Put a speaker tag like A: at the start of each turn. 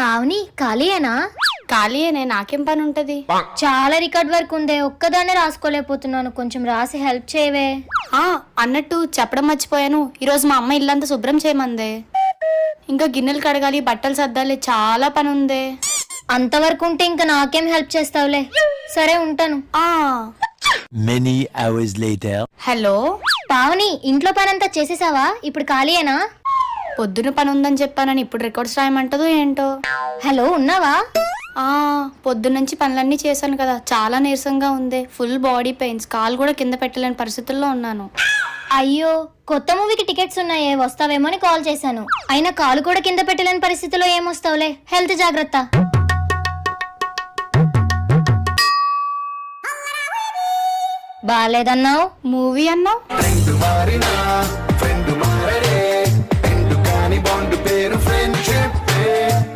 A: పావని ఖాళీయేనా?
B: ఖాళీయేనే, నాకేం పని ఉంటది?
A: చాలా రికార్డ్ వర్క్ ఉందే, ఒక్కదాన్నే రాసుకోలేకపోతున్నాను, కొంచెం రాసి హెల్ప్ చేయవే.
B: అన్నట్టు చెప్పడం మర్చిపోయాను, ఈరోజు మా అమ్మ ఇల్లంతా శుభ్రం చేయమందే. ఇంకా గిన్నెలు కడగాలి, బట్టలు సర్దాలి, చాలా పని ఉందే.
A: అంతవరకు ఉంటే ఇంకా నాకేం హెల్ప్ చేస్తావులే. సరే ఉంటాను.
C: Many hours later.
B: Hello
A: Pavani, ఇంట్లో పనంతా చేసేసావా? ఇప్పుడు ఖాళీయేనా?
B: పొద్దున పని ఉందని చెప్పానని ఇప్పుడు రికార్డ్స్ రాయమంటదో ఏంటో.
A: హలో, ఉన్నావా?
B: పొద్దున్నుంచి పనులన్నీ చేశాను కదా, చాలా నీరసంగా ఉంది. ఫుల్ బాడీ పెయిన్స్, కాలు కూడా కింద పెట్టలేని పరిస్థితుల్లో ఉన్నాను.
A: అయ్యో, కొత్త మూవీకి టికెట్స్ ఉన్నాయే, వస్తావేమో అని కాల్ చేశాను. అయినా కాలు కూడా కింద పెట్టలేని పరిస్థితిలో ఏమొస్తావులే. హెల్త్ జాగ్రత్త.
B: బాలేదన్నావు, మూవీ అన్నావు.